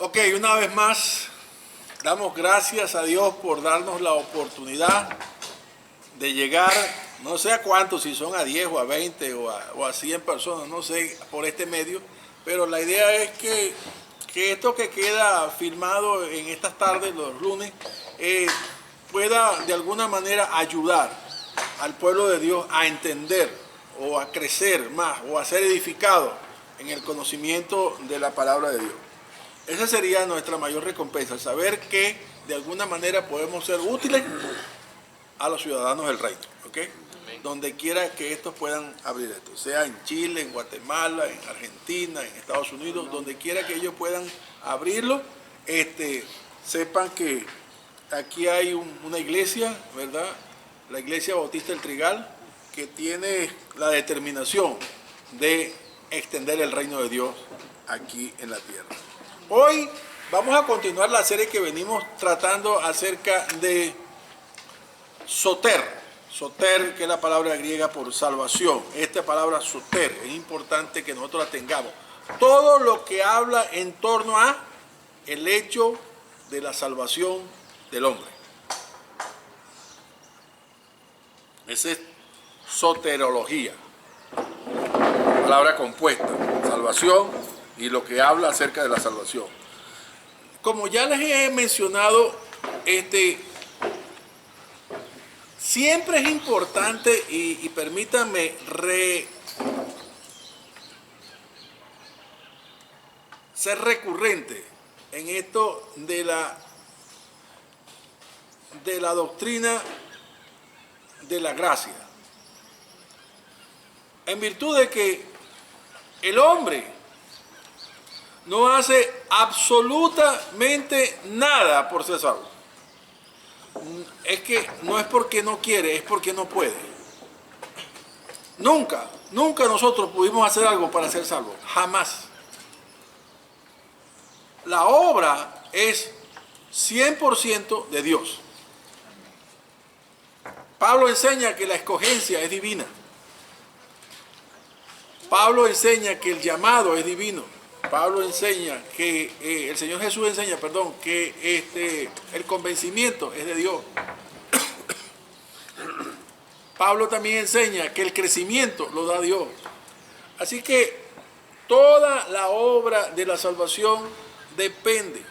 Ok, una vez más, damos gracias a Dios por darnos la oportunidad de llegar, no sé a cuántos, si son a 10 o a 20 o a 100 personas, no sé, por este medio, pero la idea es que esto que queda filmado en estas tardes, los lunes, pueda de alguna manera ayudar al pueblo de Dios a entender o a crecer más o a ser edificado en el conocimiento de la palabra de Dios. Esa sería nuestra mayor recompensa, saber que de alguna manera podemos ser útiles a los ciudadanos del reino, ¿ok? Donde quiera que estos puedan abrir esto, sea en Chile, en Guatemala, en Argentina, en Estados Unidos, donde quiera que ellos puedan abrirlo, sepan que aquí hay una iglesia, ¿verdad? La Iglesia Bautista del Trigal, que tiene la determinación de extender el reino de Dios aquí en la tierra. Hoy vamos a continuar la serie que venimos tratando acerca de soter, que es la palabra griega por salvación. Esta palabra soter es importante que nosotros la tengamos. Todo lo que habla en torno a el hecho de la salvación del hombre. Esa es soterología, palabra compuesta, salvación y lo que habla acerca de la salvación. Como ya les he mencionado, siempre es importante y permítanme ser recurrente en esto de la doctrina de la gracia. En virtud de que el hombre no hace absolutamente nada por ser salvo. Es que no es porque no quiere, es porque no puede. Nunca nosotros pudimos hacer algo para ser salvos. Jamás. La obra es 100% de Dios. Pablo enseña que la escogencia es divina. Pablo enseña que el llamado es divino. Pablo enseña que, el Señor Jesús enseña, que el convencimiento es de Dios. Pablo también enseña que el crecimiento lo da Dios. Así que toda la obra de la salvación depende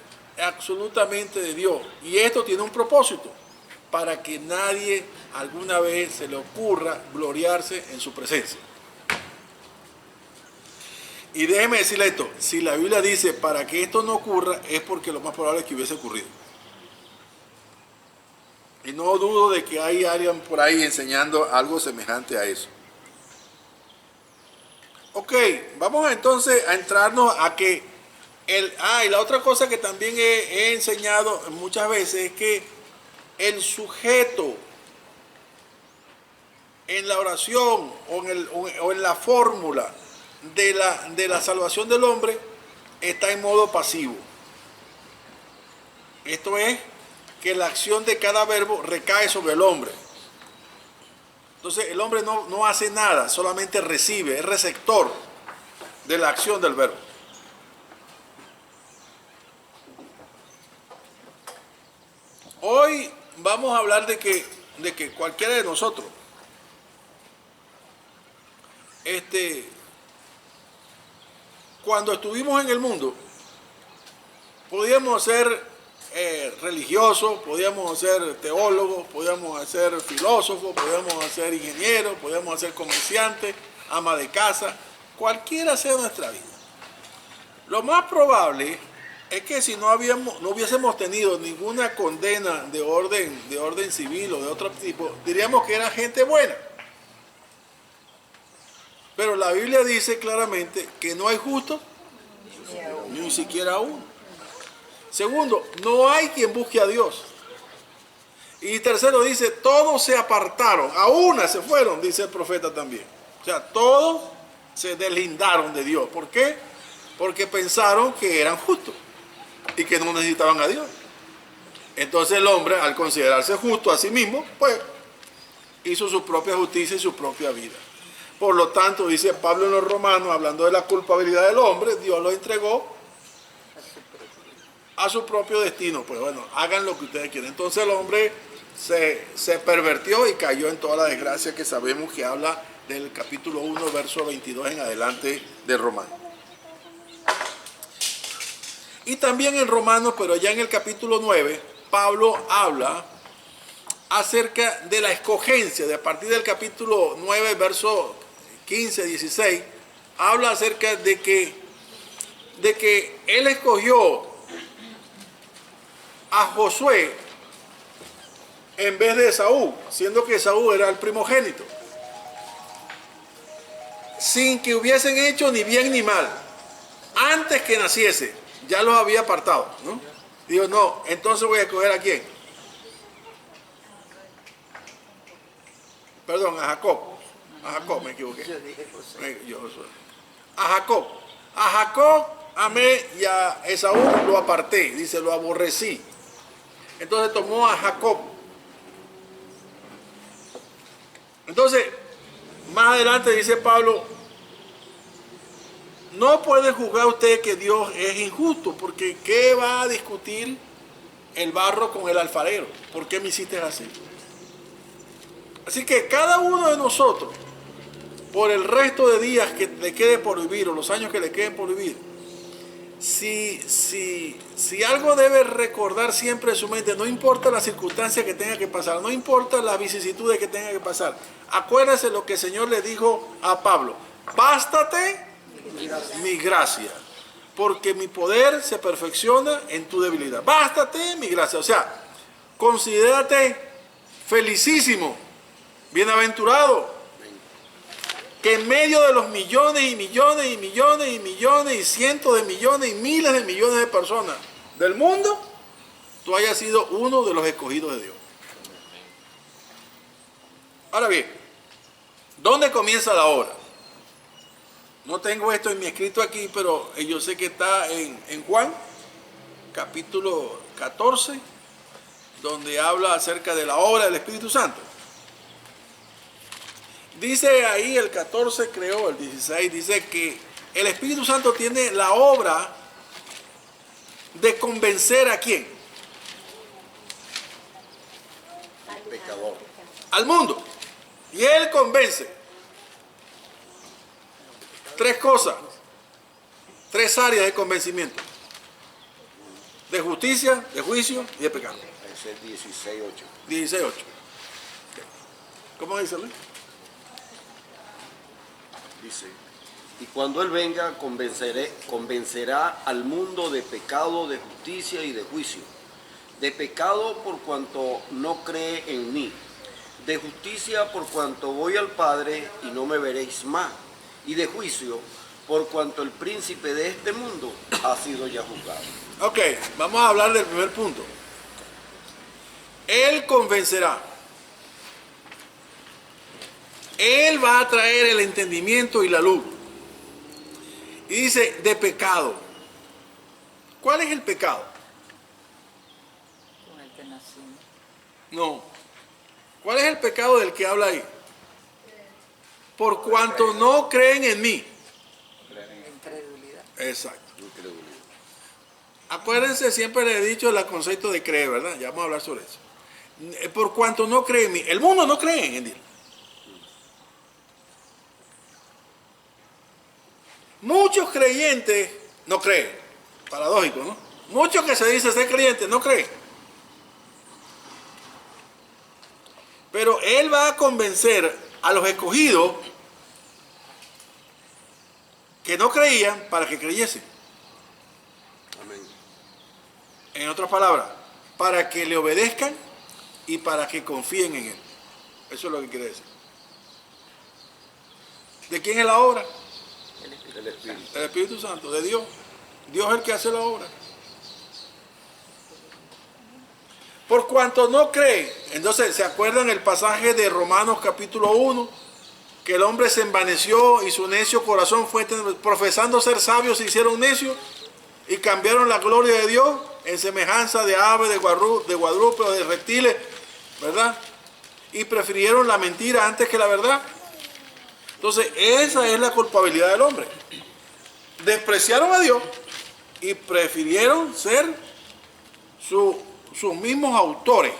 absolutamente de Dios. Y esto tiene un propósito, para que nadie alguna vez se le ocurra gloriarse en su presencia. Y déjeme decirle esto, si la Biblia dice para que esto no ocurra, es porque lo más probable es que hubiese ocurrido. Y no dudo de que hay alguien por ahí enseñando algo semejante a eso. Ok, vamos entonces a entrarnos a que y la otra cosa que también he enseñado muchas veces es que el sujeto en la oración o en la fórmula de la salvación del hombre está en modo pasivo. Esto es que la acción de cada verbo recae sobre el hombre. Entonces el hombre no hace nada, solamente recibe, es receptor de la acción del verbo. Hoy vamos a hablar de que cualquiera de nosotros cuando estuvimos en el mundo, podíamos ser religiosos, podíamos ser teólogos, podíamos ser filósofos, podíamos ser ingenieros, podíamos ser comerciantes, ama de casa, cualquiera sea nuestra vida. Lo más probable es que si no hubiésemos tenido ninguna condena de orden civil o de otro tipo, diríamos que era gente buena. Pero la Biblia dice claramente que no hay justo, ni siquiera uno. Segundo, no hay quien busque a Dios. Y tercero dice, todos se apartaron, a una se fueron, dice el profeta también. O sea, todos se deslindaron de Dios. ¿Por qué? Porque pensaron que eran justos y que no necesitaban a Dios. Entonces el hombre, al considerarse justo a sí mismo, pues hizo su propia justicia y su propia vida. Por lo tanto, dice Pablo en los Romanos, hablando de la culpabilidad del hombre, Dios lo entregó a su propio destino. Pues bueno, hagan lo que ustedes quieren. Entonces el hombre se pervertió y cayó en toda la desgracia que sabemos que habla del capítulo 1, verso 22 en adelante de Romanos. Y también en Romanos, pero ya en el capítulo 9, Pablo habla acerca de la escogencia. De a partir del capítulo 9, verso 15, 16, habla acerca de que él escogió a Josué en vez de Esaú, siendo que Esaú era el primogénito, sin que hubiesen hecho ni bien ni mal. Antes que naciese, ya los había apartado, ¿no? Digo, no, entonces voy a escoger a quién. Perdón, a Jacob. A Jacob, me equivoqué. Yo dije José. A Jacob. A Jacob amé y a Esaú lo aparté. Dice, lo aborrecí. Entonces tomó a Jacob. Entonces, más adelante dice Pablo, no puede juzgar usted que Dios es injusto, porque ¿qué va a discutir el barro con el alfarero? ¿Por qué me hiciste así? Así que cada uno de nosotros, por el resto de días que le quede por vivir, o los años que le queden por vivir, si algo debe recordar siempre en su mente, no importa la circunstancia que tenga que pasar, no importa las vicisitudes que tenga que pasar, acuérdese lo que el Señor le dijo a Pablo: bástate mi gracia, porque mi poder se perfecciona en tu debilidad. Bástate mi gracia. O sea, considérate felicísimo, bienaventurado, que en medio de los millones y millones y millones y millones y cientos de millones y miles de millones de personas del mundo, tú hayas sido uno de los escogidos de Dios. Ahora bien, ¿dónde comienza la obra? No tengo esto en mi escrito aquí, pero yo sé que está en Juan, capítulo 14, donde habla acerca de la obra del Espíritu Santo. Dice ahí el 14, creo, el 16, dice que el Espíritu Santo tiene la obra de convencer ¿a quién? Al pecador. Al mundo. Y él convence. Tres cosas, tres áreas de convencimiento: de justicia, de juicio y de pecado. Ese es 16:8. 16:8. ¿Cómo dice Luis? Dice, y cuando Él venga, convencerá al mundo de pecado, de justicia y de juicio. De pecado por cuanto no cree en mí. De justicia por cuanto voy al Padre y no me veréis más. Y de juicio por cuanto el príncipe de este mundo ha sido ya juzgado. Ok, vamos a hablar del primer punto. Él convencerá. Él va a traer el entendimiento y la luz. Y dice, de pecado. ¿Cuál es el pecado? Con el que nacimos. No. ¿Cuál es el pecado del que habla ahí? Por cuanto no creen en mí. Incredulidad. Exacto. Incredulidad. Acuérdense, siempre le he dicho el concepto de creer, ¿verdad? Ya vamos a hablar sobre eso. Por cuanto no creen en mí. El mundo no cree en Dios. Muchos creyentes no creen. Paradójico, ¿no? Muchos que se dicen ser creyentes no creen. Pero Él va a convencer a los escogidos que no creían para que creyesen. Amén. En otras palabras, para que le obedezcan y para que confíen en Él. Eso es lo que quiere decir. ¿De quién es la obra? El Espíritu. El Espíritu Santo, de Dios. Dios es el que hace la obra. Por cuanto no creen. Entonces, ¿se acuerdan el pasaje de Romanos capítulo 1? Que el hombre se envaneció y su necio corazón fue, profesando ser sabios, se hicieron necios y cambiaron la gloria de Dios en semejanza de aves, de cuadrúpedos, de reptiles, ¿verdad? Y prefirieron la mentira antes que la verdad. Entonces, esa es la culpabilidad del hombre. Despreciaron a Dios y prefirieron ser sus mismos autores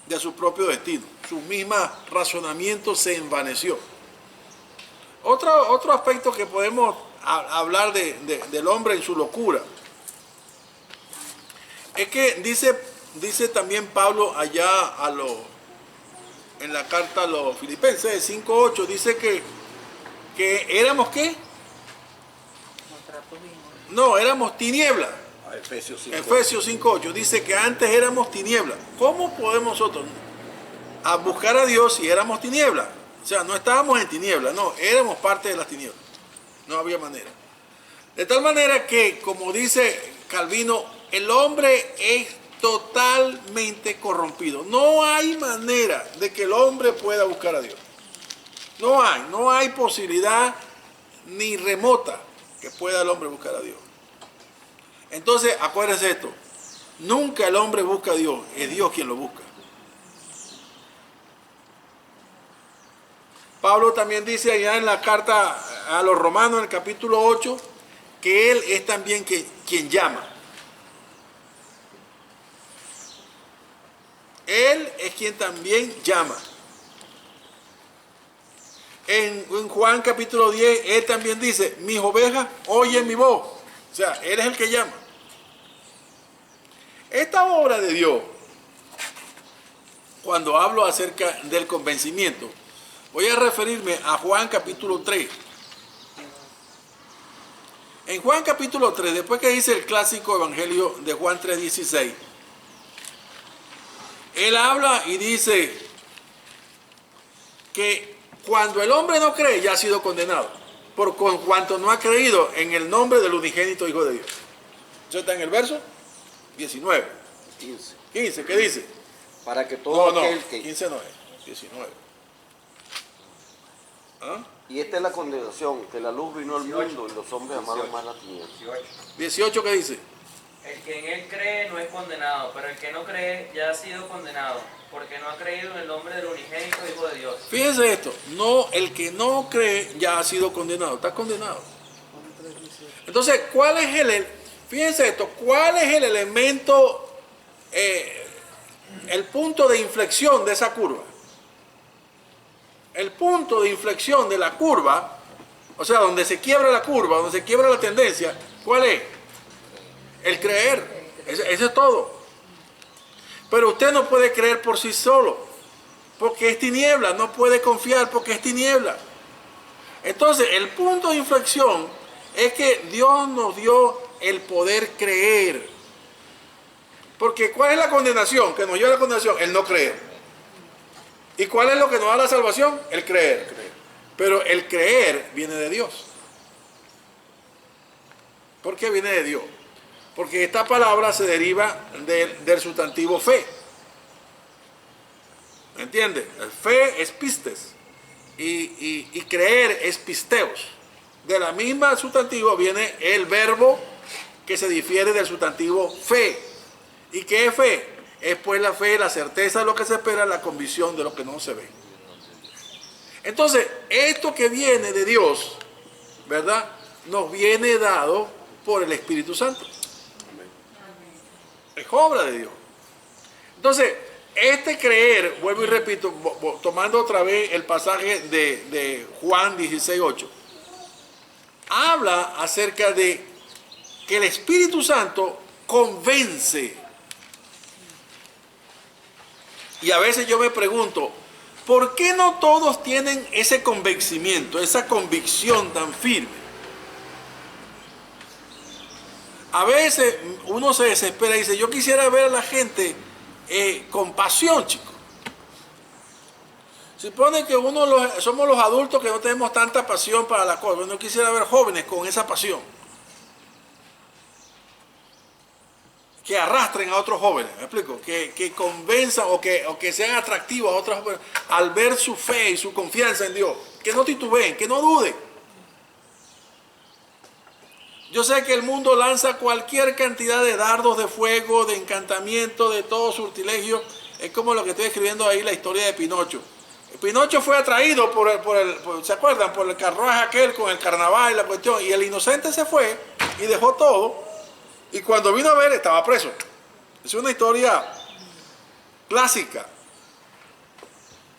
de su propio destino. Su mismo razonamiento se envaneció. Otro aspecto que podemos hablar del hombre en su locura es que dice también Pablo allá en la carta a los Filipenses 5:8, dice que éramos ¿qué? No, éramos tinieblas. Efesios 5. Efesios 5:8 dice que antes éramos tinieblas. ¿Cómo podemos nosotros buscar a Dios si éramos tinieblas? O sea, no estábamos en tinieblas, no, éramos parte de las tinieblas. No había manera. De tal manera que, como dice Calvino, el hombre es totalmente corrompido. No hay manera de que el hombre pueda buscar a Dios. No hay posibilidad ni remota que pueda el hombre buscar a Dios. Entonces, acuérdense esto, nunca el hombre busca a Dios, es Dios quien lo busca. Pablo también dice allá en la carta a los Romanos, en el capítulo 8, que Él es también quien llama. Él es quien también llama. En Juan capítulo 10, Él también dice, mis ovejas oyen mi voz. O sea, Él es el que llama. Esta obra de Dios, cuando hablo acerca del convencimiento, voy a referirme a Juan capítulo 3. En Juan capítulo 3, después que dice el clásico evangelio de Juan 3:16, Él habla y dice que cuando el hombre no cree, ya ha sido condenado, por cuanto no ha creído en el nombre del unigénito Hijo de Dios. Eso está en el verso 19. 15, ¿qué dice? Para que todo aquel que... 15 no es, 19. ¿Ah? Y esta es la condenación, que la luz vino al mundo y los hombres amaron más las tinieblas. 18, ¿qué dice? El que en él cree no es condenado, pero el que no cree ya ha sido condenado, porque no ha creído en el nombre del unigénito Hijo de Dios. Fíjense esto, no, el que no cree ya ha sido condenado, está condenado. Entonces, fíjense esto, ¿cuál es el elemento, el punto de inflexión de esa curva? El punto de inflexión de la curva, o sea, donde se quiebra la curva, donde se quiebra la tendencia, ¿cuál es? El creer. Eso es todo. Pero usted no puede creer por sí solo, porque es tiniebla, no puede confiar porque es tiniebla. Entonces, el punto de inflexión es que Dios nos dio el poder creer. Porque ¿cuál es la condenación? Que nos lleva a la condenación, el no creer. ¿Y cuál es lo que nos da la salvación? El creer. Pero el creer viene de Dios. ¿Por qué viene de Dios? Porque esta palabra se deriva del sustantivo fe. ¿Entiende? Fe es pistes y creer es pisteos. De la misma sustantivo viene el verbo que se difiere del sustantivo fe. ¿Y qué es fe? Es pues la fe, la certeza de lo que se espera, la convicción de lo que no se ve. Entonces, esto que viene de Dios, ¿verdad? Nos viene dado por el Espíritu Santo. Es obra de Dios. Entonces, este creer, vuelvo y repito, tomando otra vez el pasaje de Juan 16:8, habla acerca de que el Espíritu Santo convence. Y a veces yo me pregunto, ¿por qué no todos tienen ese convencimiento, esa convicción tan firme? A veces uno se desespera y dice, yo quisiera ver a la gente con pasión, chicos. Supone que somos los adultos que no tenemos tanta pasión para las cosas. Uno quisiera ver jóvenes con esa pasión. Que arrastren a otros jóvenes, ¿me explico? Que convenzan o que sean atractivos a otros jóvenes al ver su fe y su confianza en Dios. Que no titubeen, que no duden. Yo sé que el mundo lanza cualquier cantidad de dardos de fuego, de encantamiento, de todo sortilegio. Es como lo que estoy escribiendo ahí, la historia de Pinocho. Pinocho fue atraído ¿se acuerdan? Por el carruaje aquel con el carnaval y la cuestión. Y el inocente se fue y dejó todo. Y cuando vino a ver, estaba preso. Es una historia clásica.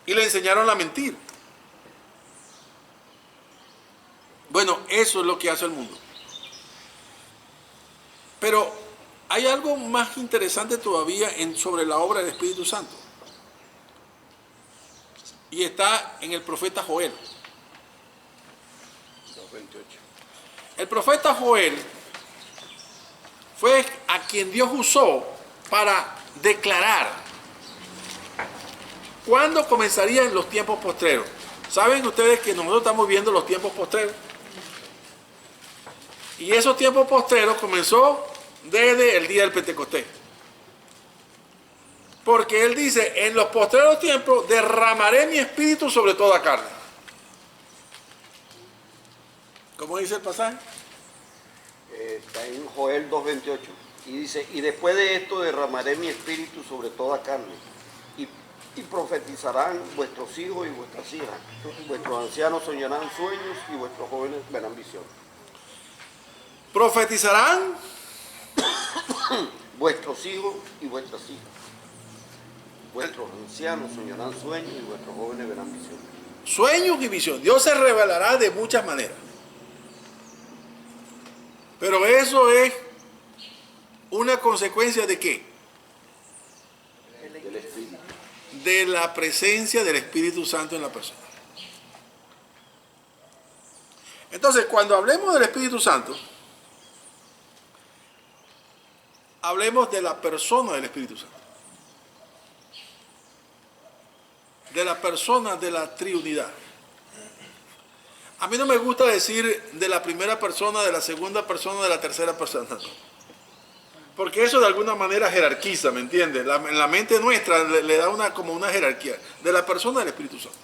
Y le enseñaron a mentir. Bueno, eso es lo que hace el mundo. Pero hay algo más interesante todavía sobre la obra del Espíritu Santo. Y está en el profeta Joel. 2:28. El profeta Joel fue a quien Dios usó para declarar cuándo comenzarían los tiempos postreros. ¿Saben ustedes que nosotros estamos viendo los tiempos postreros? Y esos tiempos postreros comenzó desde el día del Pentecostés. Porque Él dice, en los postreros tiempos derramaré mi espíritu sobre toda carne. ¿Cómo dice el pasaje? Está en Joel 2:28. Y dice, y después de esto derramaré mi espíritu sobre toda carne. Y profetizarán vuestros hijos y vuestras hijas. Vuestros ancianos soñarán sueños y vuestros jóvenes verán visiones. Profetizarán Vuestros hijos y vuestras hijas. Vuestros ancianos soñarán sueños y vuestros jóvenes verán visiones. sueños y visión. Dios se revelará de muchas maneras. Pero eso es una consecuencia ¿de qué? Del Espíritu. De la presencia del Espíritu Santo en la persona. Entonces, cuando hablemos del Espíritu Santo, hablemos de la persona del Espíritu Santo. De la persona de la triunidad. A mí no me gusta decir de la primera persona, de la segunda persona, de la tercera persona. No. Porque eso de alguna manera jerarquiza, ¿me entiendes? En la mente nuestra le da como una jerarquía. De la persona del Espíritu Santo.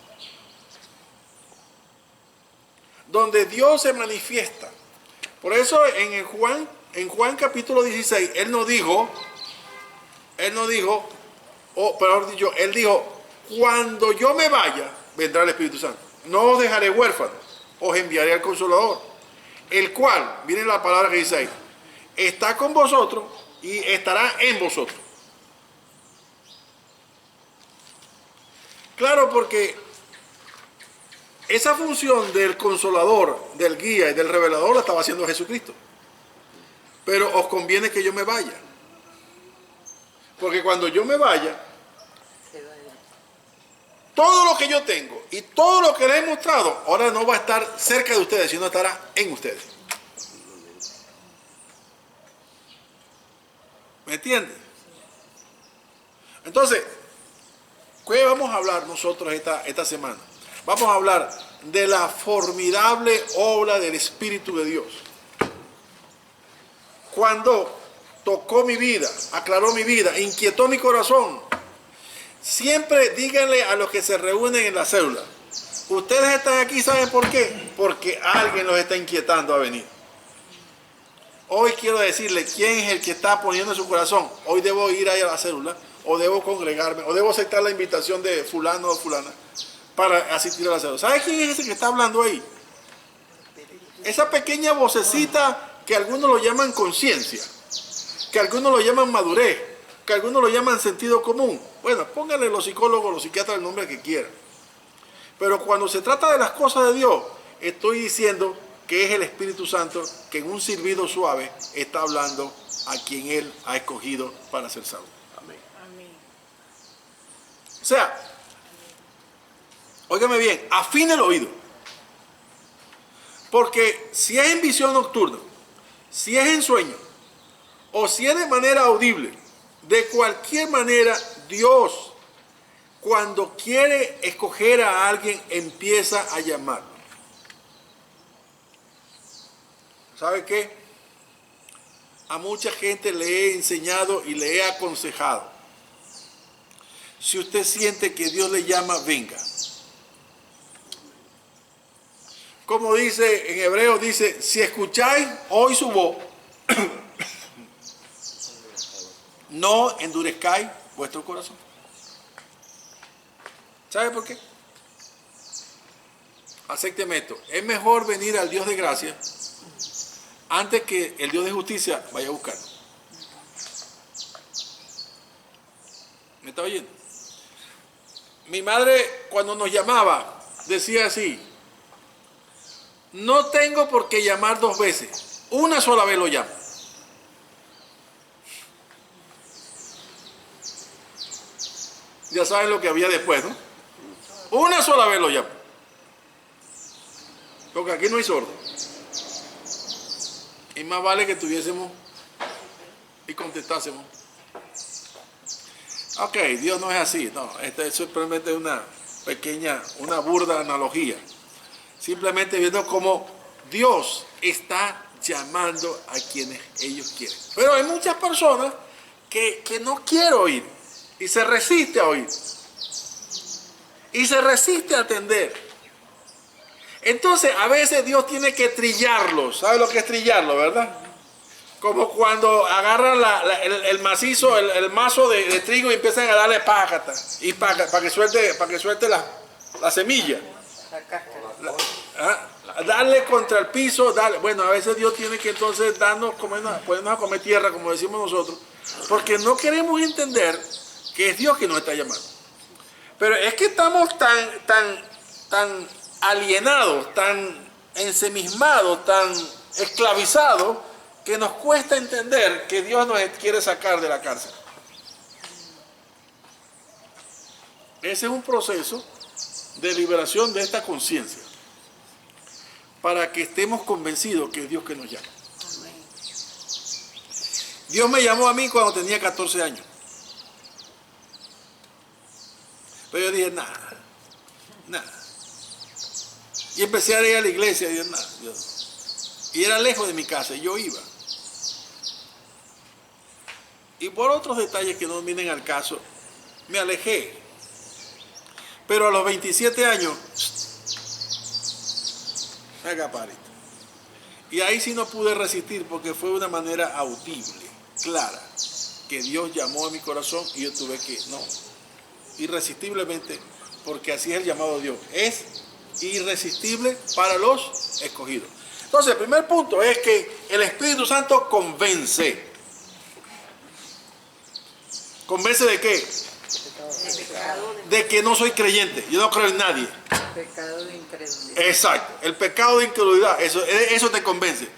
Donde Dios se manifiesta. Por eso en Juan capítulo 16, Él dijo, Él dijo, cuando yo me vaya, vendrá el Espíritu Santo. No os dejaré huérfanos, os enviaré al Consolador, el cual, miren la palabra que dice ahí, está con vosotros y estará en vosotros. Claro, porque esa función del Consolador, del guía y del revelador la estaba haciendo Jesucristo. Pero os conviene que yo me vaya. Porque cuando yo me vaya, todo lo que yo tengo y todo lo que les he mostrado, ahora no va a estar cerca de ustedes, sino estará en ustedes. ¿Me entienden? Entonces, ¿qué vamos a hablar nosotros esta semana? Vamos a hablar de la formidable obra del Espíritu de Dios. Cuando tocó mi vida, aclaró mi vida, inquietó mi corazón. Siempre díganle a los que se reúnen en la célula, ustedes están aquí, ¿saben por qué? Porque alguien los está inquietando a venir. Hoy quiero decirle quién es el que está poniendo en su corazón, hoy debo ir ahí a la célula, o debo congregarme, o debo aceptar la invitación de fulano o fulana para asistir a la célula. ¿Sabe quién es ese que está hablando ahí? Esa pequeña vocecita que algunos lo llaman conciencia, que algunos lo llaman madurez, que algunos lo llaman sentido común. Bueno, pónganle los psicólogos, los psiquiatras el nombre que quieran. Pero cuando se trata de las cosas de Dios, estoy diciendo que es el Espíritu Santo que en un silbido suave está hablando a quien Él ha escogido para ser salvo. Amén. O sea, óigame bien, afine el oído. Porque si es en visión nocturna, si es en sueño, o si es de manera audible, de cualquier manera, Dios, cuando quiere escoger a alguien, empieza a llamarlo. ¿Sabe qué? A mucha gente le he enseñado y le he aconsejado. Si usted siente que Dios le llama, venga. Como dice en Hebreos, dice, si escucháis hoy su voz, no endurezcáis vuestro corazón. ¿Sabe por qué? Acépteme esto. Es mejor venir al Dios de gracia antes que el Dios de justicia vaya a buscarlo. ¿Me está oyendo? Mi madre cuando nos llamaba decía así: no tengo por qué llamar 2 veces, una sola vez lo llamo. Ya saben lo que había después, ¿no? Una sola vez lo llamo. Porque aquí no hay sordo. Y más vale que tuviésemos y contestásemos. Ok, Dios no es así. No, esta es simplemente una burda analogía. Simplemente viendo cómo Dios está llamando a quienes ellos quieren. Pero hay muchas personas que no quieren oír y se resiste a oír. Y se resiste a atender. Entonces, a veces Dios tiene que trillarlo. ¿Sabe lo que es trillarlo, verdad? Como cuando agarran el macizo, el mazo de trigo y empiezan a darle pácata y pácata para que suelte la semilla. La cáscara. Darle contra el piso, darle. Bueno, a veces Dios tiene que entonces ponernos a comer tierra, como decimos nosotros, porque no queremos entender que es Dios que nos está llamando. Pero es que estamos tan alienados, tan ensimismados, tan esclavizados, que nos cuesta entender que Dios nos quiere sacar de la cárcel. Ese es un proceso de liberación de esta conciencia, para que estemos convencidos que es Dios que nos llama. Dios me llamó a mí cuando tenía 14 años. Pero yo dije, nada. Y empecé a ir a la iglesia y dije, nada, Dios. Y era lejos de mi casa y yo iba. Y por otros detalles que no vienen al caso, me alejé. Pero a los 27 años, me agaparé. Y ahí sí no pude resistir porque fue de una manera audible, clara, que Dios llamó a mi corazón y yo tuve que, irresistiblemente, porque así es el llamado de Dios. Es irresistible para los escogidos. Entonces, el primer punto es que el Espíritu Santo convence. ¿Convence de qué? De que no soy creyente. Yo no creo en nadie. Pecado de incredulidad. Exacto. El pecado de incredulidad. Eso te convence.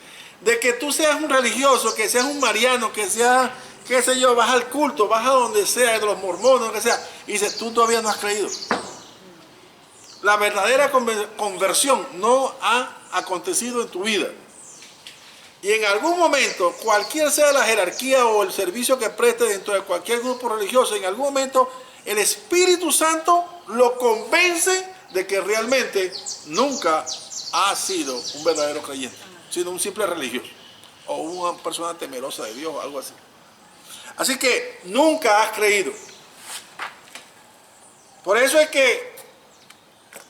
De que tú seas un religioso, que seas un mariano, que seas, qué sé yo, vas al culto, vas a donde sea, de los mormones, lo que sea, y dices, tú todavía no has creído. La verdadera conversión no ha acontecido en tu vida. Y en algún momento, cualquier sea la jerarquía o el servicio que preste dentro de cualquier grupo religioso, en algún momento el Espíritu Santo lo convence de que realmente nunca ha sido un verdadero creyente, sino un simple religioso o una persona temerosa de Dios o algo así. Así que nunca has creído. Por eso es que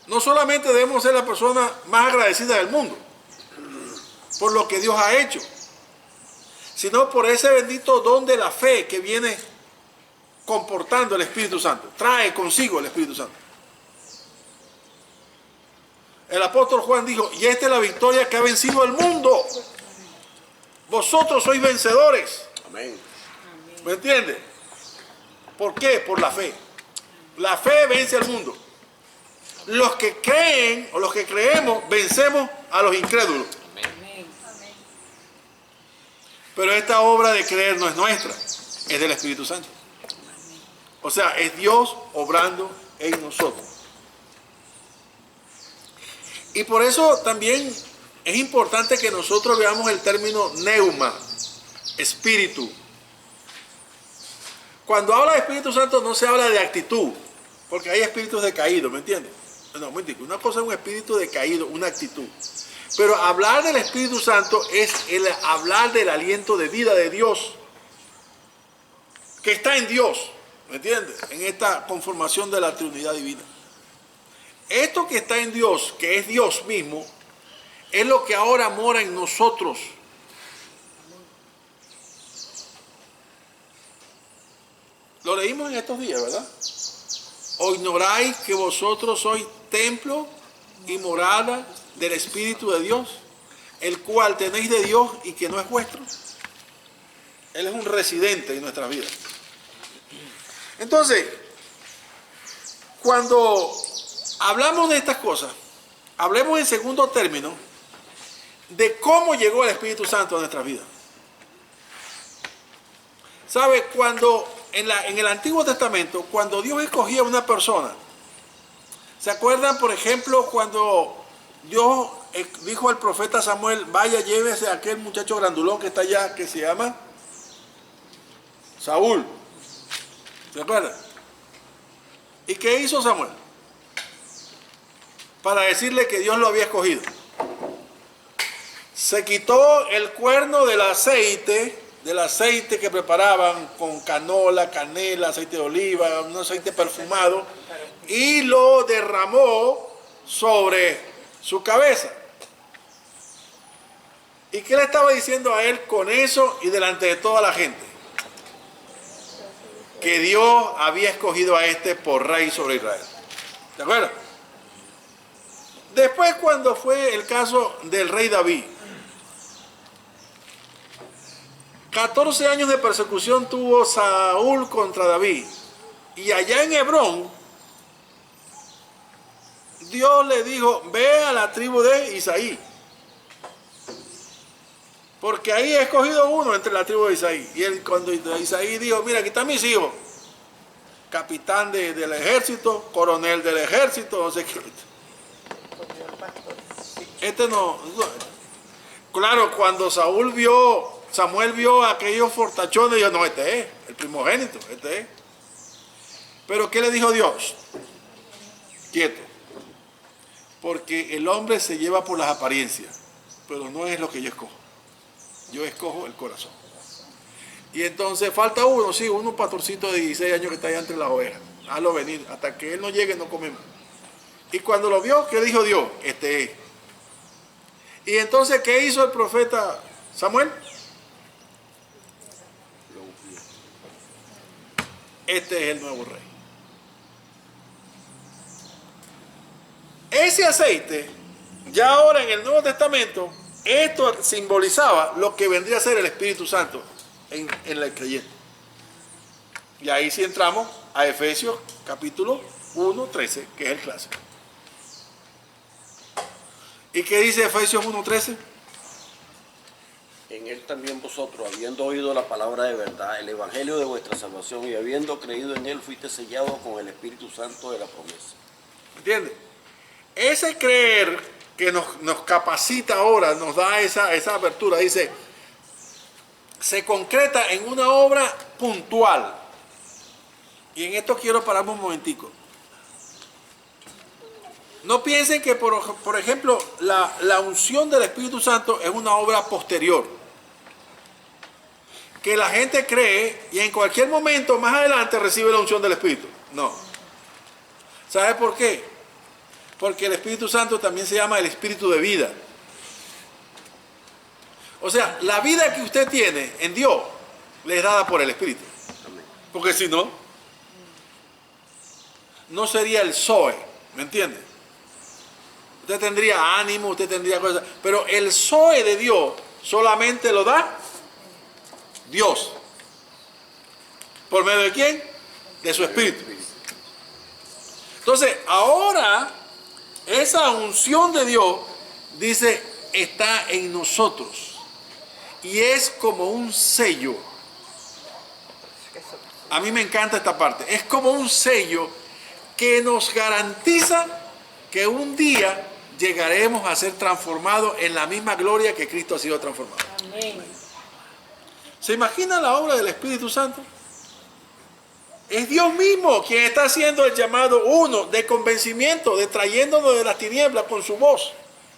no solamente debemos ser la persona más agradecida del mundo por lo que Dios ha hecho, sino por ese bendito don de la fe que viene comportando el Espíritu Santo, trae consigo el Espíritu Santo. El apóstol Juan dijo, y esta es la victoria que ha vencido el mundo. Vosotros sois vencedores. Amén. ¿Me entiende? ¿Por qué? Por la fe. La fe vence al mundo. Los que creen o los que creemos vencemos a los incrédulos. Amén. Pero esta obra de creer no es nuestra, es del Espíritu Santo. O sea, es Dios obrando en nosotros. Y por eso también es importante que nosotros veamos el término neuma, espíritu. Cuando habla de Espíritu Santo no se habla de actitud, porque hay espíritus decaídos, ¿me entiendes? No, una cosa es un espíritu decaído, una actitud. Pero hablar del Espíritu Santo es el hablar del aliento de vida de Dios, que está en Dios, ¿me entiendes? En esta conformación de la Trinidad Divina. Esto que está en Dios, que es Dios mismo, es lo que ahora mora en nosotros. Lo leímos en estos días, ¿verdad? ¿O ignoráis que vosotros sois templo y morada del Espíritu de Dios, el cual tenéis de Dios y que no es vuestro? Él es un residente en nuestras vidas. Entonces, cuando hablamos de estas cosas, hablemos en segundo término de cómo llegó el Espíritu Santo a nuestras vidas. ¿Sabe? Cuando en el Antiguo Testamento, cuando Dios escogía a una persona, ¿se acuerdan, por ejemplo, cuando Dios dijo al profeta Samuel, vaya, llévese a aquel muchacho grandulón que está allá, que se llama Saúl? ¿Se acuerdan? ¿Y qué hizo Samuel? Para decirle que Dios lo había escogido. Se quitó el cuerno del aceite que preparaban con canola, canela, aceite de oliva, un aceite perfumado, y lo derramó sobre su cabeza. ¿Y qué le estaba diciendo a él con eso y delante de toda la gente? Que Dios había escogido a este por rey sobre Israel. ¿De acuerdo? Después, cuando fue el caso del rey David, 14 años de persecución tuvo Saúl contra David. Y allá en Hebrón, Dios le dijo, ve a la tribu de Isaí. Porque ahí he escogido uno entre la tribu de Isaí. Y él, cuando Isaí dijo, mira, aquí están mis hijos. Capitán del ejército, coronel del ejército, no sé qué. Este no. Claro, cuando Samuel vio a aquellos fortachones, dijo, no, este es el primogénito, este es. Pero ¿qué le dijo Dios? Quieto. Porque el hombre se lleva por las apariencias, pero no es lo que yo escojo. Yo escojo el corazón. Y entonces falta uno, sí, un pastorcito de 16 años que está allá entre las ovejas. Hazlo venir, hasta que él no llegue no comemos. Y cuando lo vio, ¿qué dijo Dios? Este es. Y entonces, ¿qué hizo el profeta Samuel? Este es el nuevo rey. Ese aceite, ya ahora en el Nuevo Testamento, esto simbolizaba lo que vendría a ser el Espíritu Santo en el creyente. Y ahí sí entramos a Efesios capítulo 1, 13, que es el clásico. ¿Y qué dice Efesios 1, 13? En él también vosotros, habiendo oído la palabra de verdad, el evangelio de vuestra salvación, y habiendo creído en él, fuiste sellados con el Espíritu Santo de la promesa. ¿Entiendes? Ese creer que nos capacita ahora, nos da esa apertura, dice, se concreta en una obra puntual. Y en esto quiero pararme un momentico. No piensen que, por ejemplo, la unción del Espíritu Santo es una obra posterior. Que la gente cree y en cualquier momento más adelante recibe la unción del Espíritu. No. ¿Sabe por qué? Porque el Espíritu Santo también se llama el Espíritu de vida. O sea, la vida que usted tiene en Dios le es dada por el Espíritu. Porque si no, no sería el Zoe, ¿me entiende? Usted tendría ánimo, usted tendría cosas, pero el Zoe de Dios solamente lo da Dios. ¿Por medio de quién? De su Espíritu. Entonces, ahora, esa unción de Dios, dice, está en nosotros. Y es como un sello. A mí me encanta esta parte. Es como un sello que nos garantiza que un día llegaremos a ser transformados en la misma gloria que Cristo ha sido transformado. Amén. ¿Se imagina la obra del Espíritu Santo? Es Dios mismo quien está haciendo el llamado, uno, de convencimiento, de trayéndonos de las tinieblas con su voz.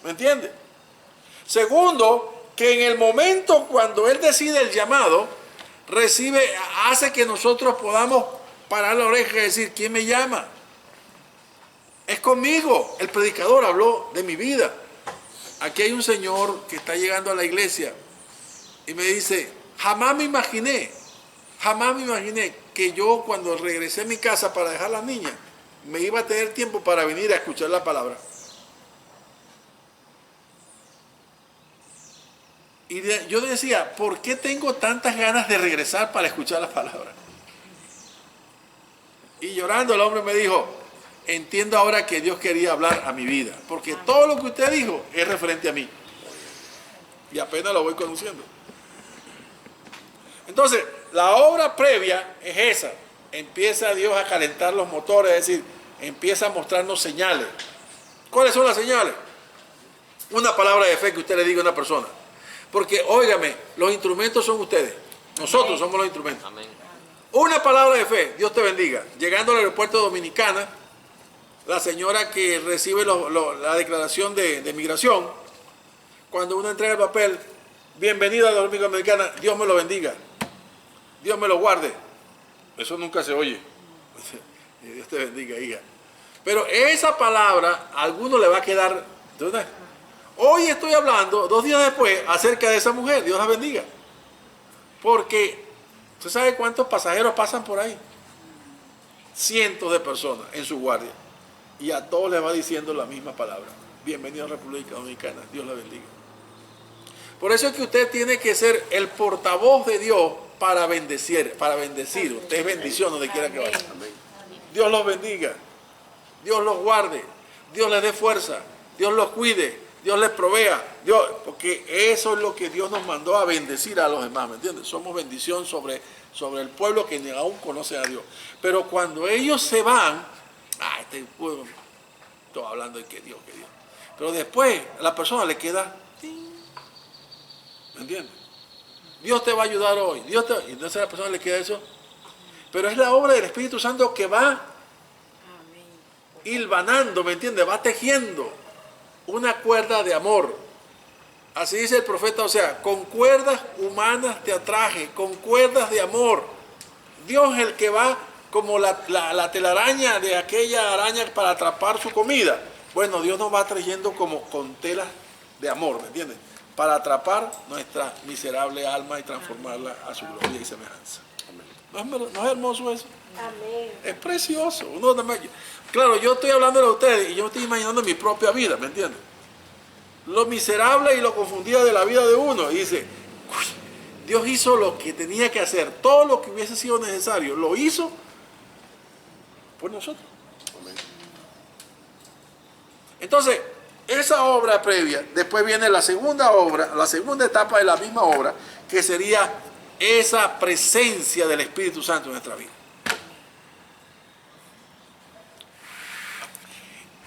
¿Me entiende? Segundo, que en el momento cuando Él decide el llamado, hace que nosotros podamos parar la oreja y decir, ¿quién me llama? Es conmigo. El predicador habló de mi vida. Aquí hay un señor que está llegando a la iglesia y me dice, jamás me imaginé que yo cuando regresé a mi casa para dejar a las niñas, me iba a tener tiempo para venir a escuchar la palabra. Y yo decía, ¿por qué tengo tantas ganas de regresar para escuchar la palabra? Y llorando el hombre me dijo, entiendo ahora que Dios quería hablar a mi vida, porque todo lo que usted dijo es referente a mí. Y apenas lo voy conociendo. Entonces, la obra previa es esa. Empieza Dios a calentar los motores, es decir, empieza a mostrarnos señales. ¿Cuáles son las señales? Una palabra de fe que usted le diga a una persona. Porque, óigame, los instrumentos son ustedes. Nosotros somos los instrumentos. Amén. Una palabra de fe, Dios te bendiga. Llegando al aeropuerto de Dominicana, la señora que recibe la declaración de migración, cuando uno entrega el papel, bienvenido a la República Dominicana, Dios me lo bendiga, Dios me lo guarde. Eso nunca se oye. Dios te bendiga, hija. Pero esa palabra a alguno le va a quedar. ¿Dónde? Hoy estoy hablando, 2 días después, acerca de esa mujer, Dios la bendiga. Porque, ¿usted sabe cuántos pasajeros pasan por ahí? Cientos de personas en su guardia. Y a todos les va diciendo la misma palabra. Bienvenido a la República Dominicana, Dios la bendiga. Por eso es que usted tiene que ser el portavoz de Dios para bendecir. Usted es bendición donde quiera que vaya. Dios los bendiga, Dios los guarde, Dios les dé fuerza, Dios los cuide, Dios les provea, porque eso es lo que Dios nos mandó a bendecir a los demás, ¿me entiendes? Somos bendición sobre el pueblo que ni aún conoce a Dios. Pero cuando ellos se van, este pueblo, estoy hablando de que Dios. Pero después a la persona le queda, ¿me entiendes? Dios te va a ayudar hoy, y entonces a la persona le queda eso. Pero es la obra del Espíritu Santo que va hilvanando, ¿me entiendes? Va tejiendo una cuerda de amor. Así dice el profeta, o sea, con cuerdas humanas te atraje, con cuerdas de amor. Dios es el que va como la telaraña de aquella araña para atrapar su comida. Bueno, Dios nos va trayendo como con telas de amor, ¿me entiendes? Para atrapar nuestra miserable alma y transformarla a su gloria y semejanza. ¿No es hermoso eso? Amén. Es precioso. Claro, yo estoy hablando de ustedes y yo me estoy imaginando mi propia vida, ¿me entiendes? Lo miserable y lo confundida de la vida de uno. Y dice, uy, Dios hizo lo que tenía que hacer. Todo lo que hubiese sido necesario, lo hizo por nosotros. Entonces, esa obra previa, después viene la segunda obra, la segunda etapa de la misma obra, que sería esa presencia del Espíritu Santo en nuestra vida.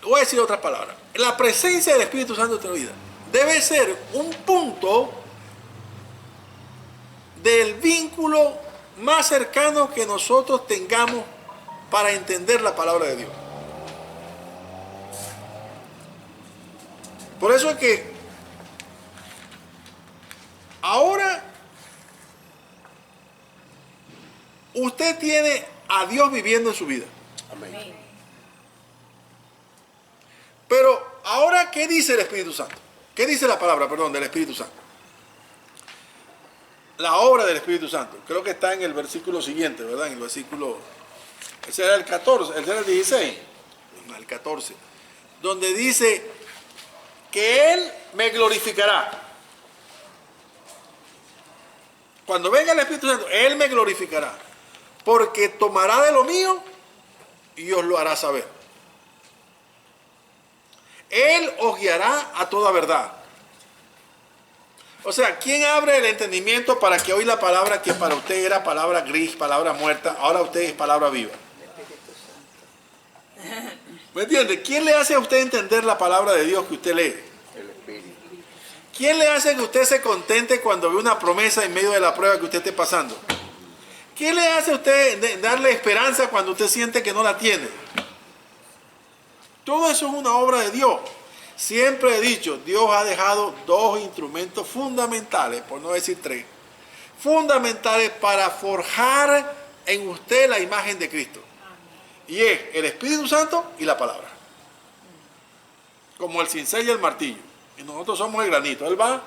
Voy a decir otra palabra. La presencia del Espíritu Santo en nuestra vida debe ser un punto del vínculo más cercano que nosotros tengamos para entender la palabra de Dios. Por eso es que ahora usted tiene a Dios viviendo en su vida. Amén. Pero ahora, ¿qué dice el Espíritu Santo? ¿Qué dice la palabra, del Espíritu Santo? La obra del Espíritu Santo. Creo que está en el versículo siguiente, ¿verdad? En el versículo, ese era el 14, ese era el 16, no, el 14, donde dice que Él me glorificará. Cuando venga el Espíritu Santo, Él me glorificará, porque tomará de lo mío y os lo hará saber. Él os guiará a toda verdad. O sea, ¿quién abre el entendimiento para que hoy la palabra que para usted era palabra gris, palabra muerta, ahora usted es palabra viva? ¿Me entiende? ¿Quién le hace a usted entender la palabra de Dios que usted lee? El Espíritu. ¿Quién le hace que usted se contente cuando ve una promesa en medio de la prueba que usted esté pasando? ¿Quién le hace a usted darle esperanza cuando usted siente que no la tiene? Todo eso es una obra de Dios. Siempre he dicho, Dios ha dejado 2 instrumentos fundamentales, por no decir 3, fundamentales para forjar en usted la imagen de Cristo. Y es el Espíritu Santo y la palabra. Como el cincel y el martillo. Y nosotros somos el granito. Él va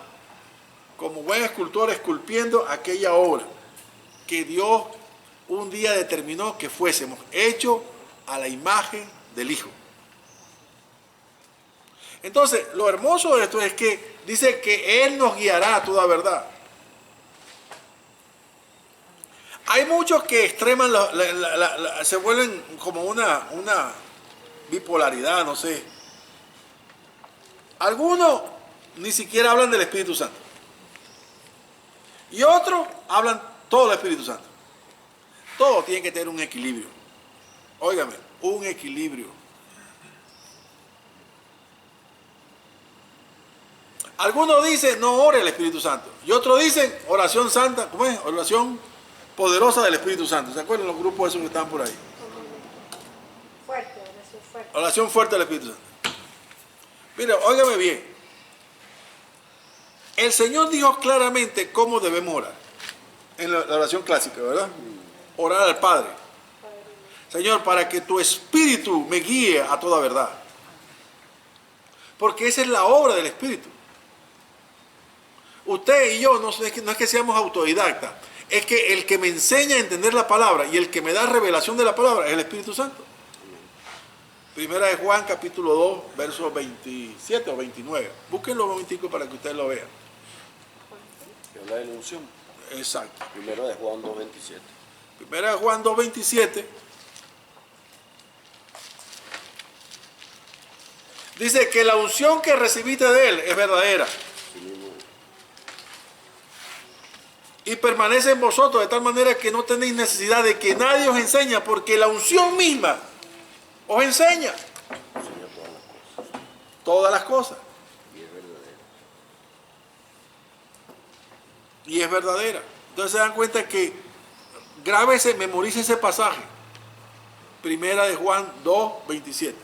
como buen escultor esculpiendo aquella obra que Dios un día determinó que fuésemos hechos a la imagen del Hijo. Entonces, lo hermoso de esto es que dice que Él nos guiará a toda verdad. Hay muchos que extreman, se vuelven como una bipolaridad, no sé. Algunos ni siquiera hablan del Espíritu Santo. Y otros hablan todo del Espíritu Santo. Todo tiene que tener un equilibrio. Óigame, un equilibrio. Algunos dicen no ore al Espíritu Santo. Y otros dicen oración santa, ¿cómo es? Oración poderosa del Espíritu Santo. ¿Se acuerdan los grupos esos que están por ahí? Fuerte, oración fuerte. Oración fuerte del Espíritu Santo. Mira, óigame bien. El Señor dijo claramente cómo debemos orar. En la oración clásica, ¿verdad? Orar al Padre. Señor, para que tu Espíritu me guíe a toda verdad. Porque esa es la obra del Espíritu. Usted y yo no es que seamos autodidactas. Es que el que me enseña a entender la palabra y el que me da revelación de la palabra es el Espíritu Santo. Primera de Juan, capítulo 2, versos 27 o 29. Búsquenlo un momentico para que ustedes lo vean. Es la ilusión. Exacto. Primero de Juan 2:27. Primera de Juan 2, 27. Dice que la unción que recibiste de Él es verdadera. Y permanece en vosotros de tal manera que no tenéis necesidad de que nadie os enseñe, porque la unción misma os enseña Enseña todas las cosas. todas las cosas. Y es verdadero. Y es verdadera. Entonces se dan cuenta que grábese, memorice ese pasaje. Primera de Juan 2, 27.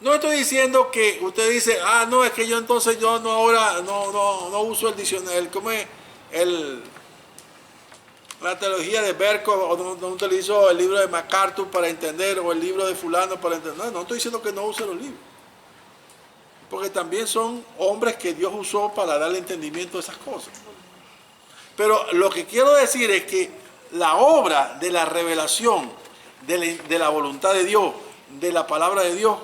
No estoy diciendo que usted dice, no, es que yo entonces yo no ahora no uso el diccionario, ¿cómo es? La teología de Berkov, o no utilizo el libro de MacArthur para entender, o el libro de fulano para entender. No estoy diciendo que no use los libros. Porque también son hombres que Dios usó para darle entendimiento a esas cosas. Pero lo que quiero decir es que la obra de la revelación de la voluntad de Dios, de la palabra de Dios,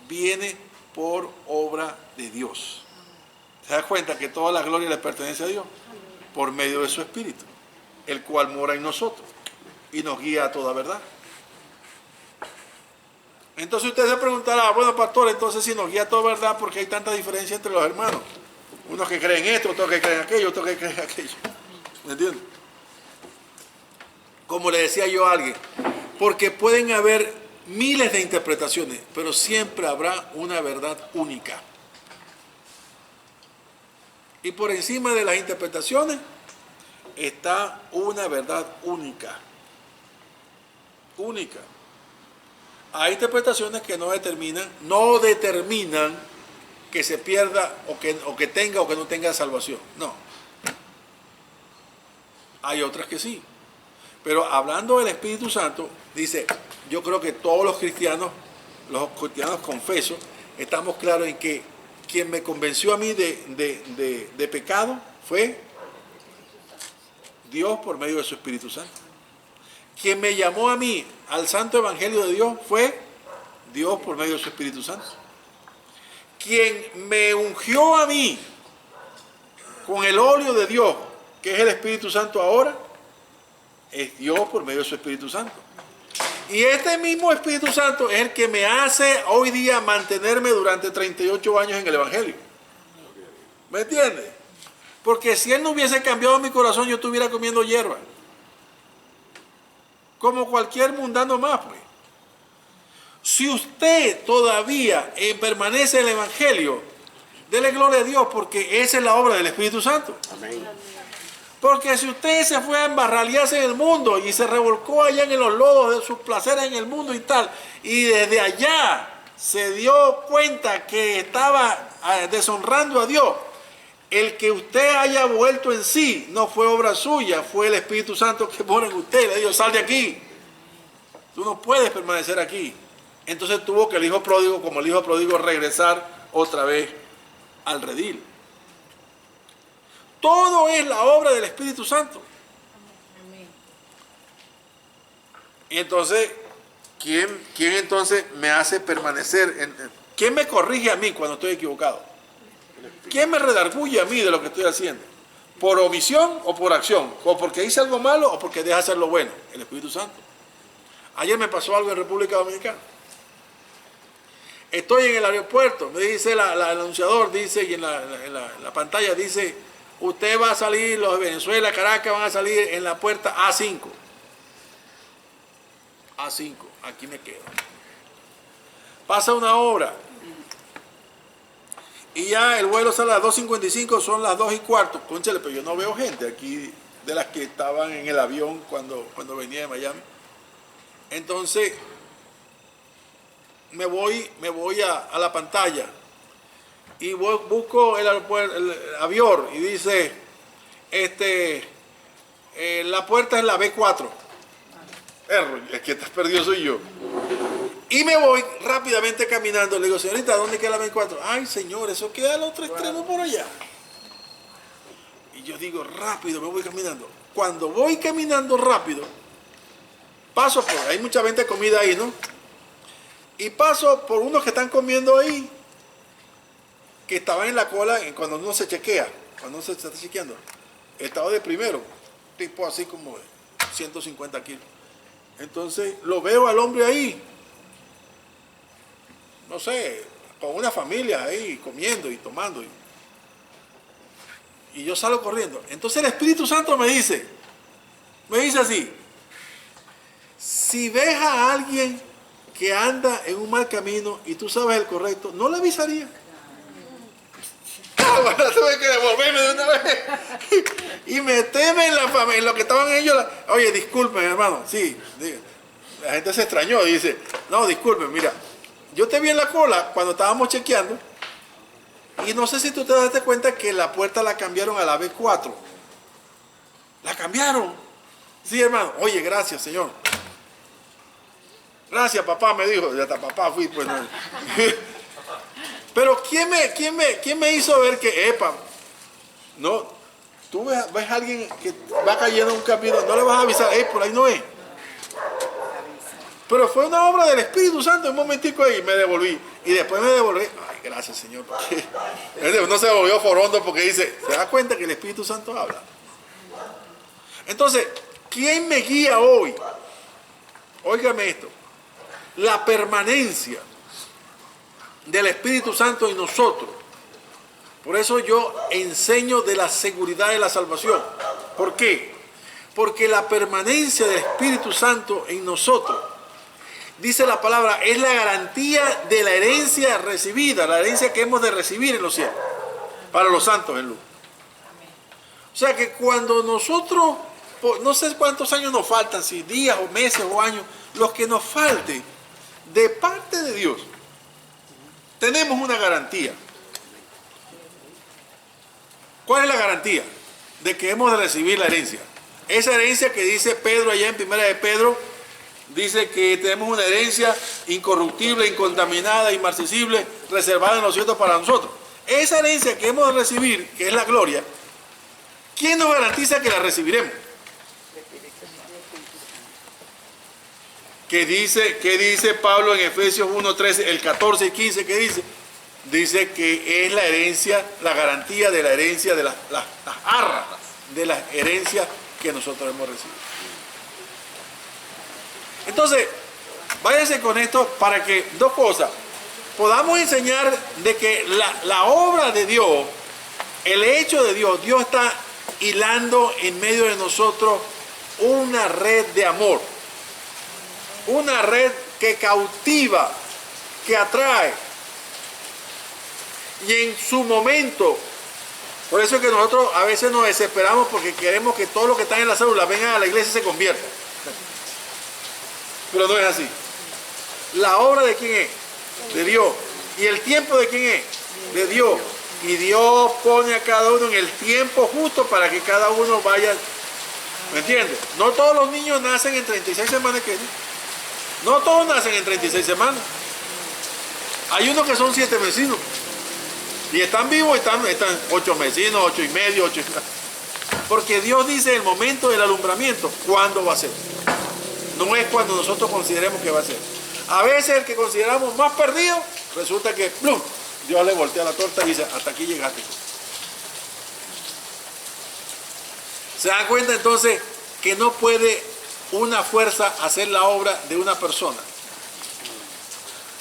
viene por obra de Dios. ¿Se da cuenta que toda la gloria le pertenece a Dios? Por medio de su Espíritu, el cual mora en nosotros y nos guía a toda verdad. Entonces usted se preguntará, bueno, pastor, entonces si nos guía a toda verdad, ¿por qué hay tanta diferencia entre los hermanos? Unos que creen esto, otros que creen aquello, otros que creen aquello. ¿Me entiendes? Como le decía yo a alguien, porque pueden haber miles de interpretaciones, pero siempre habrá una verdad única. Y por encima de las interpretaciones está una verdad única. Única. Hay interpretaciones que no determinan que se pierda o que tenga o que no tenga salvación. No. Hay otras que sí. Pero hablando del Espíritu Santo, dice, yo creo que todos los cristianos confesos, estamos claros en que quien me convenció a mí de pecado fue Dios por medio de su Espíritu Santo. Quien me llamó a mí al santo evangelio de Dios fue Dios por medio de su Espíritu Santo. Quien me ungió a mí con el óleo de Dios, que es el Espíritu Santo ahora, es Dios por medio de su Espíritu Santo. Y este mismo Espíritu Santo es el que me hace hoy día mantenerme durante 38 años en el Evangelio. ¿Me entiendes? Porque si Él no hubiese cambiado mi corazón, yo estuviera comiendo hierba. Como cualquier mundano más, pues. Si usted todavía permanece en el Evangelio, dele gloria a Dios, porque esa es la obra del Espíritu Santo. Amén. Porque si usted se fue a embarralearse en el mundo y se revolcó allá en los lodos de sus placeres en el mundo y tal, y desde allá se dio cuenta que estaba deshonrando a Dios, el que usted haya vuelto en sí no fue obra suya, fue el Espíritu Santo que mora en usted. Le dijo, sal de aquí, tú no puedes permanecer aquí. Entonces tuvo que el hijo pródigo, como el hijo pródigo, regresar otra vez al redil. Todo es la obra del Espíritu Santo. Y entonces, ¿quién entonces me hace permanecer? ¿Quién me corrige a mí cuando estoy equivocado? ¿Quién me redarguye a mí de lo que estoy haciendo? ¿Por omisión o por acción? ¿O porque hice algo malo o porque deja hacer lo bueno? El Espíritu Santo. Ayer me pasó algo en República Dominicana. Estoy en el aeropuerto, me dice el anunciador, dice, y en la pantalla dice, usted va a salir, los de Venezuela, Caracas van a salir en la puerta A5. A5, aquí me quedo. Pasa una hora. Y ya el vuelo sale a las 2:55, son las 2:15. Cónchale, pero yo no veo gente aquí de las que estaban en el avión cuando venía de Miami. Entonces, me voy a la pantalla y busco el avión y dice, la puerta es la B4. El que estás perdido soy yo. Y me voy rápidamente caminando. Le digo, señorita, ¿dónde queda la B4? Ay, señor, eso queda al otro extremo por allá. Y yo digo, rápido, me voy caminando. Cuando voy caminando rápido, paso por, hay mucha venta de comida ahí, ¿no? Y paso por unos que están comiendo ahí, que estaban en la cola cuando uno se chequea, cuando uno se está chequeando. Estaba de primero, tipo así como 150 kilos. Entonces lo veo al hombre ahí, no sé, con una familia ahí comiendo y tomando. Y yo salgo corriendo. Entonces el Espíritu Santo me dice así, si ves a alguien que anda en un mal camino y tú sabes el correcto, ¿no le avisaría? Bueno, tuve que devolverme de una vez y meterme en lo que estaban ellos. Oye, disculpen, hermano. Sí, la gente se extrañó y dice, no, disculpen, mira, yo te vi en la cola cuando estábamos chequeando y no sé si tú te das cuenta que la puerta la cambiaron a la B4. La cambiaron. Sí, hermano. Oye, gracias, señor. Gracias, papá, me dijo. Ya está, papá, fui, pues no. Pero ¿quién me hizo ver que, no, tú ves a alguien que va cayendo en un camino, no le vas a avisar, por ahí no es. Pero fue una obra del Espíritu Santo, un momentico ahí, me devolví. Y después me devolví, ay, gracias, Señor. No se volvió forondo porque dice, se da cuenta que el Espíritu Santo habla. Entonces, ¿quién me guía hoy? Óigame esto. La permanencia del Espíritu Santo en nosotros. Por eso yo enseño de la seguridad de la salvación. ¿Por qué? Porque la permanencia del Espíritu Santo en nosotros, dice la palabra, es la garantía de la herencia recibida, la herencia que hemos de recibir en los cielos, para los santos en luz. O sea que cuando nosotros, no sé cuántos años nos faltan, si días o meses o años, los que nos falten, de parte de Dios, tenemos una garantía. ¿Cuál es la garantía? De que hemos de recibir la herencia. Esa herencia que dice Pedro allá en 1 de Pedro, dice que tenemos una herencia incorruptible, incontaminada, inmarcesible, reservada en los cielos para nosotros. Esa herencia que hemos de recibir, que es la gloria, ¿quién nos garantiza que la recibiremos? ¿Qué dice Pablo en Efesios 1:13, el 14 y 15? ¿Qué dice? Dice que es la herencia, la garantía de la herencia de las arras de las herencias que nosotros hemos recibido. Entonces, váyanse con esto para que, dos cosas, podamos enseñar de que la obra de Dios, el hecho de Dios está hilando en medio de nosotros una red de amor. Una red que cautiva, que atrae. Y en su momento, por eso es que nosotros a veces nos desesperamos porque queremos que todos los que están en la célula vengan a la iglesia y se conviertan. Pero no es así. La obra de quién es? De Dios. ¿Y el tiempo de quién es? De Dios. Y Dios pone a cada uno en el tiempo justo para que cada uno vaya. ¿Me entiendes? No todos los niños nacen en 36 semanas, ¿qué? No todos nacen en 36 semanas. Hay unos que son 7 vecinos. Y están vivos, están 8 vecinos, 8 y medio, 8 y medio. Porque Dios dice el momento del alumbramiento, ¿cuándo va a ser? No es cuando nosotros consideremos que va a ser. A veces el que consideramos más perdido, resulta que ¡plum! Dios le voltea la torta y dice, hasta aquí llegaste. Se dan cuenta entonces que no puede una fuerza hacer la obra de una persona.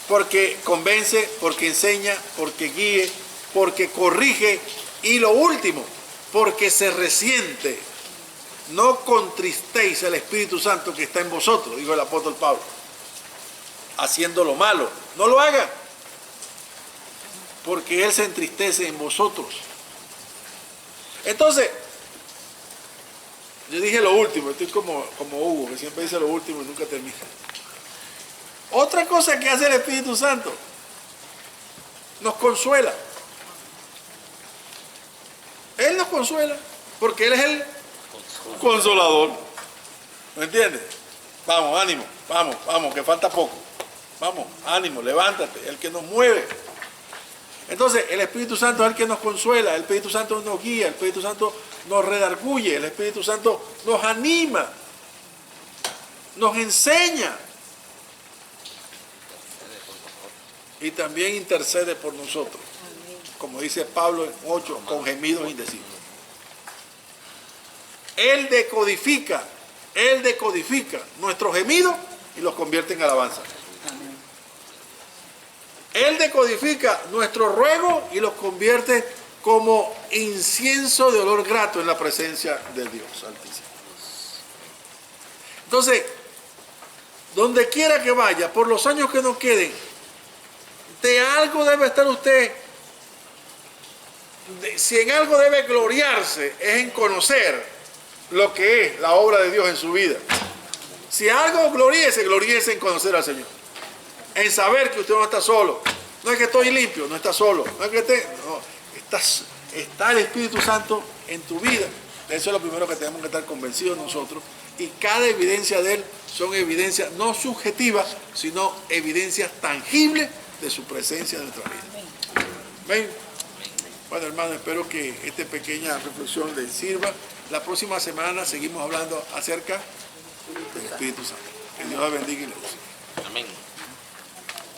Porque convence, porque enseña, porque guíe, porque corrige y lo último, porque se resiente. No contristéis al Espíritu Santo que está en vosotros, dijo el apóstol Pablo, haciendo lo malo. No lo haga, porque Él se entristece en vosotros. Entonces, yo dije lo último, estoy como Hugo, que siempre dice lo último y nunca termina. Otra cosa que hace el Espíritu Santo, nos consuela. Él nos consuela, porque Él es el consolador. ¿Me entiendes? Vamos, ánimo, vamos, que falta poco. Vamos, ánimo, levántate, el que nos mueve. Entonces, el Espíritu Santo es el que nos consuela, el Espíritu Santo nos guía, el Espíritu Santo nos redarguye, el Espíritu Santo nos anima, nos enseña. Y también intercede por nosotros. Como dice Pablo en 8, con gemidos indecibles. Él decodifica nuestros gemidos y los convierte en alabanza. Él decodifica nuestros ruegos y los convierte como incienso de olor grato en la presencia del Dios Altísimo. Entonces, donde quiera que vaya, por los años que nos queden, de algo debe estar usted. Si en algo debe gloriarse, es en conocer lo que es la obra de Dios en su vida. Si algo gloríese en conocer al Señor. En saber que usted no está solo. No es que estoy limpio, no está solo. No es que está el Espíritu Santo en tu vida. Eso es lo primero que tenemos que estar convencidos nosotros. Y cada evidencia de Él son evidencias no subjetivas, sino evidencias tangibles de su presencia en nuestra vida. ¿Ven? Bueno, hermano, espero que esta pequeña reflexión les sirva. La próxima semana seguimos hablando acerca del Espíritu Santo. Que Dios la bendiga y le use. Amén.